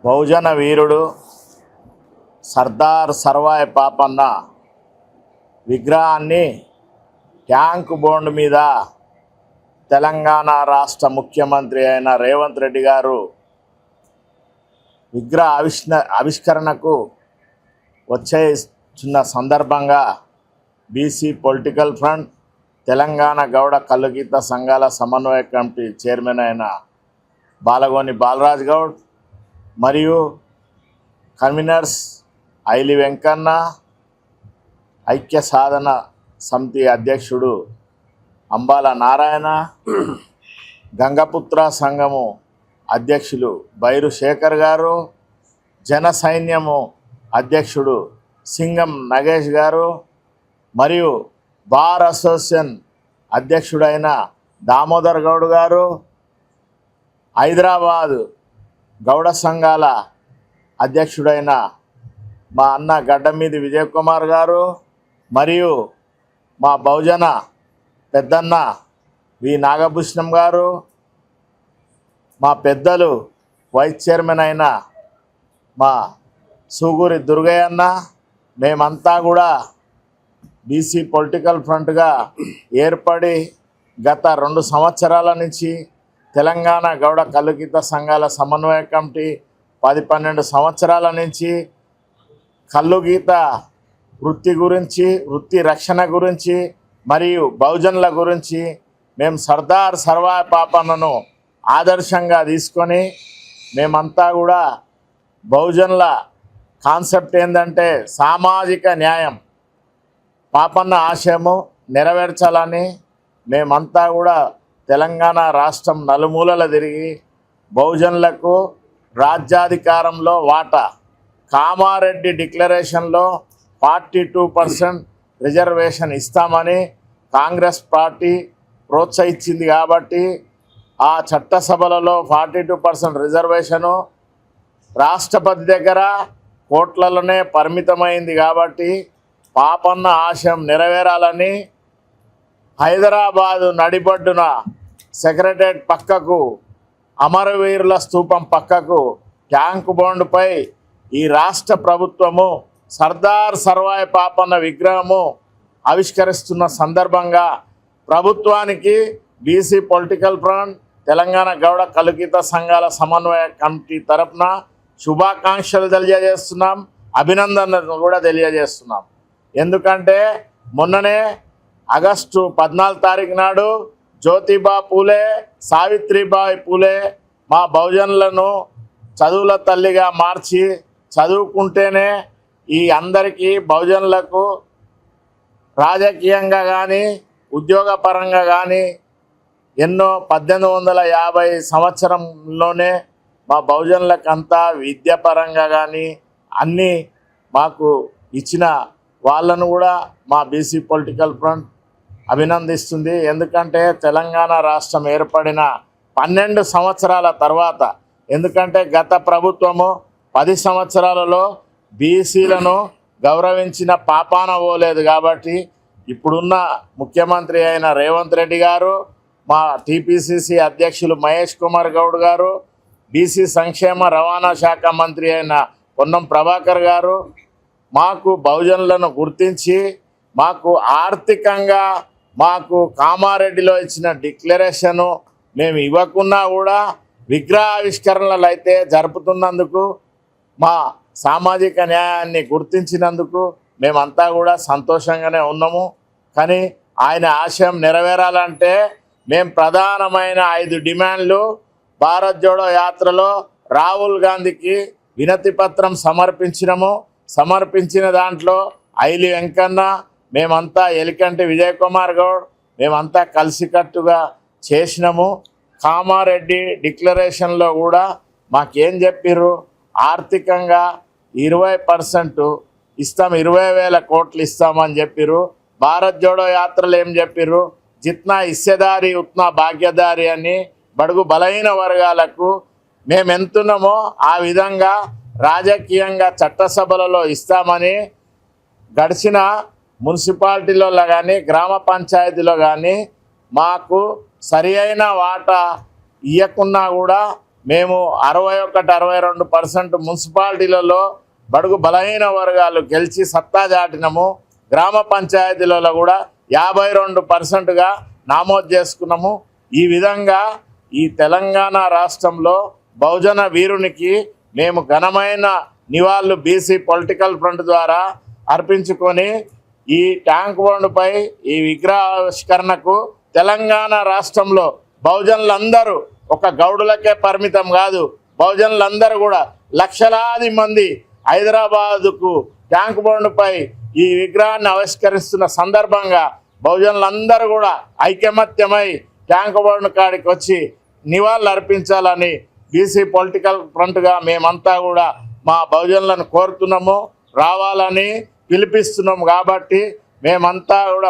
బహుజన వీరుడు సర్దార్ సర్వాయి పాపన్న విగ్రహాన్ని tank board మీద తెలంగాణ రాష్ట్ర ముఖ్యమంత్రి అయిన రేవంత్ రెడ్డి గారు విగ్రహ ఆవిష్కరణకు వచ్చేస్తున్న సందర్భంగా BC political front Telangana Gouda కల్లుగీత సంఘాల సమన్వయ కమిటీ చైర్మన్ అయిన బాలగోని బాలరాజ్ గౌడ్ మరియు కన్వీనర్స్ ఐలి వెంకన్న, ఐక్య సాధన సమితి అధ్యక్షుడు అంబాల నారాయణ, గంగపుత్ర సంఘము అధ్యక్షులు బైరు శేఖర్ గారు, జన సైన్యము అధ్యక్షుడు సింగం నగేష్ గారు మరియు బార్ అసోసియేషన్ అధ్యక్షుడైన దామోదర్ గౌడ్ గారు, హైదరాబాద్ గౌడ సంఘాల అధ్యక్షుడైన మా అన్న గడ్డమీది విజయ్ కుమార్ గారు మరియు మా బహుజన పెద్దన్న వి నాగభూషణం గారు, మా పెద్దలు వైస్ చైర్మన్ అయిన మా సూగూరి దుర్గయ్య అన్న, మేమంతా కూడా బీసీ పొలిటికల్ ఫ్రంట్గా ఏర్పడి గత 2 సంవత్సరాల నుంచి తెలంగాణ గౌడ కల్లుగీత సంఘాల సమన్వయ కమిటీ 10-12 సంవత్సరాల నుంచి కల్లుగీత వృత్తి గురించి, వృత్తి రక్షణ గురించి మరియు బహుజనుల గురించి మేము సర్దార్ సర్వాయి పాపన్నను ఆదర్శంగా తీసుకొని మేమంతా కూడా బహుజనుల కాన్సెప్ట్ ఏంటంటే సామాజిక న్యాయం, పాపన్న ఆశయము నెరవేర్చాలని మేమంతా కూడా తెలంగాణ రాష్ట్రం నలుమూలల తిరిగి బహుజనులకు రాజ్యాధికారంలో వాటా, కామారెడ్డి డిక్లరేషన్లో 42% రిజర్వేషన్ ఇస్తామని కాంగ్రెస్ పార్టీ ప్రోత్సహించింది కాబట్టి ఆ చట్టసభలలో 42% రిజర్వేషను రాష్ట్రపతి దగ్గర కోట్లలోనే పరిమితమైంది కాబట్టి పాపన్న ఆశయం నెరవేరాలని హైదరాబాదు నడిబొడ్డున సెక్రటరేట్ పక్కకు, అమరవీరుల స్తూపం పక్కకు ట్యాంక్ బోర్డుపై ఈ రాష్ట్ర ప్రభుత్వము సర్దార్ సర్వాయి పాపన్న విగ్రహము ఆవిష్కరిస్తున్న సందర్భంగా ప్రభుత్వానికి BC political front Telangana Gouda కల్లుగీత సంఘాల సమన్వయ కమిటీ తరపున శుభాకాంక్షలు తెలియజేస్తున్నాం, అభినందనలు కూడా తెలియజేస్తున్నాం. ఎందుకంటే మొన్ననే ఆగస్టు 14 తారీఖు నాడు జ్యోతిబా పూలే, సావిత్రిబాయి పూలే మా బహుజనులను చదువుల తల్లిగా మార్చి చదువుకుంటేనే ఈ అందరికీ బహుజనులకు రాజకీయంగా కానీ ఉద్యోగపరంగా కానీ ఎన్నో 1850 సంవత్సరంలోనే మా బహుజనులకంతా విద్యాపరంగా కానీ అన్నీ మాకు ఇచ్చిన వాళ్ళను కూడా మా బీసీ పొలిటికల్ ఫ్రంట్ అభినందిస్తుంది. ఎందుకంటే తెలంగాణ రాష్ట్రం ఏర్పడిన 12 సంవత్సరాల తర్వాత, ఎందుకంటే గత ప్రభుత్వము 10 సంవత్సరాలలో బీసీలను గౌరవించిన పాపాన పోలేదు కాబట్టి ఇప్పుడున్న ముఖ్యమంత్రి అయిన రేవంత్ రెడ్డి గారు, మా టీపీసీసీ అధ్యక్షులు మహేష్ కుమార్ గౌడ్ గారు, బీసీ సంక్షేమ రవాణా శాఖ మంత్రి అయిన పొన్నం ప్రభాకర్ గారు మాకు బహుజనులను గుర్తించి మాకు ఆర్థికంగా మాకు కామారెడ్డిలో ఇచ్చిన డిక్లరేషను మేము ఇవ్వకున్నా కూడా విగ్రహావిష్కరణలు అయితే జరుపుతున్నందుకు, మా సామాజిక న్యాయాన్ని గుర్తించినందుకు మేమంతా కూడా సంతోషంగానే ఉన్నాము. కానీ ఆయన ఆశయం నెరవేరాలంటే మేము ప్రధానమైన 5 డిమాండ్లు భారత్ జోడో యాత్రలో రాహుల్ గాంధీకి వినతి పత్రం సమర్పించినము. సమర్పించిన దాంట్లో ఐలి వెంకన్న, మేమంతా ఎలికంటి విజయ్ కుమార్ గౌడ్ మేమంతా కలిసికట్టుగా చేసినాము. కామారెడ్డి డిక్లరేషన్లో కూడా మాకేం చెప్పిర్రు, ఆర్థికంగా 20% ఇస్తాం, 20,000 కోట్లు ఇస్తామని చెప్పిర్రు. భారత్ జోడో యాత్రలు ఏం చెప్పిర్రు, జిత్నా హిస్సేదారి ఉత్నా భాగ్యదారి అని బడుగు బలహీన వర్గాలకు మేము ఎంతున్నామో ఆ విధంగా రాజకీయంగా చట్టసభలలో ఇస్తామని గడిచిన మున్సిపాలిటీలో కానీ గ్రామ పంచాయతీలో కానీ మాకు సరి అయిన వాటా ఇవ్వకున్నా కూడా మేము 61-62% మున్సిపాలిటీలలో బడుగు బలహీన వర్గాలు గెలిచి సత్తా చాటినాము. గ్రామ పంచాయతీలలో కూడా 52%గా నమోదు చేసుకున్నాము. ఈ విధంగా ఈ తెలంగాణ రాష్ట్రంలో బహుజన వీరునికి మేము ఘనమైన నివాళులు బీసీ పొలిటికల్ ఫ్రంట్ ద్వారా అర్పించుకొని ఈ ట్యాంక్ బండ్పై ఈ విగ్రహావిష్కరణకు తెలంగాణ రాష్ట్రంలో బహుజనులందరూ ఒక గౌడులకే పరిమితం కాదు, బహుజనులందరూ కూడా లక్షలాది మంది హైదరాబాదుకు ట్యాంక్ బండ్పై ఈ విగ్రహాన్ని ఆవిష్కరిస్తున్న సందర్భంగా బహుజనులందరూ కూడా ఐకమత్యమై ట్యాంక్ బండ్ కాడికి వచ్చి నివాళులు అర్పించాలని బీసీ పొలిటికల్ ఫ్రంట్గా మేమంతా కూడా మా బహుజనులను కోరుతున్నాము, రావాలని పిలిపిస్తున్నాము. కాబట్టి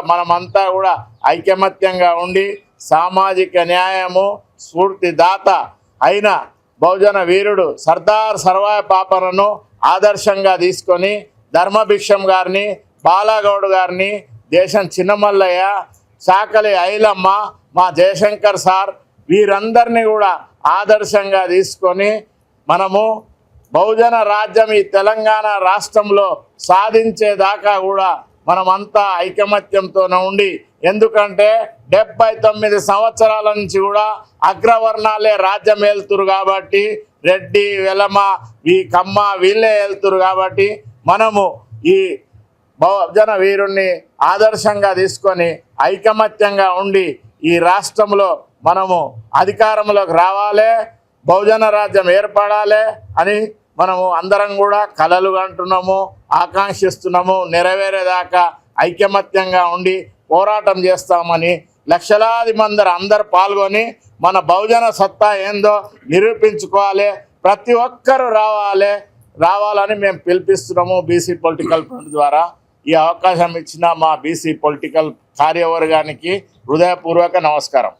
మనమంతా కూడా ఐకమత్యంగా ఉండి సామాజిక న్యాయము స్ఫూర్తిదాత అయిన బహుజన వీరుడు సర్దార్ సర్వాయి పాపనను ఆదర్శంగా తీసుకొని ధర్మభిక్షం గారిని, బాలాగౌడ్ గారిని, దేశం చిన్నమల్లయ్య, చాకలి ఐలమ్మ, మా జయశంకర్ సార్ వీరందరినీ కూడా ఆదర్శంగా తీసుకొని మనము బహుజన రాజ్యం ఈ తెలంగాణ రాష్ట్రంలో సాధించేదాకా కూడా మనమంతా ఐకమత్యంతోనే ఉండి, ఎందుకంటే 79 సంవత్సరాల నుంచి కూడా అగ్రవర్ణాలే రాజ్యం ఏలుతురు కాబట్టి, రెడ్డి వెలమ ఈ కమ్మ వీళ్ళే ఏలుతురు కాబట్టి మనము ఈ బహుజన వీరుణ్ణి ఆదర్శంగా తీసుకొని ఐకమత్యంగా ఉండి ఈ రాష్ట్రంలో మనము అధికారంలోకి రావాలి, బహుజన రాజ్యం ఏర్పడాలి అని మనము అందరం కూడా కలలు కంటున్నాము, ఆకాంక్షిస్తున్నాము. నెరవేరేదాకా ఐకమత్యంగా ఉండి పోరాటం చేస్తామని లక్షలాది మంది అందరు పాల్గొని మన బహుజన సత్తా ఏందో నిరూపించుకోవాలి. ప్రతి ఒక్కరూ రావాలని మేము పిలిపిస్తున్నాము బీసీ పొలిటికల్ ఫ్రంట్ ద్వారా. ఈ అవకాశం ఇచ్చిన మా బీసీ పొలిటికల్ కార్యవర్గానికి హృదయపూర్వక నమస్కారం.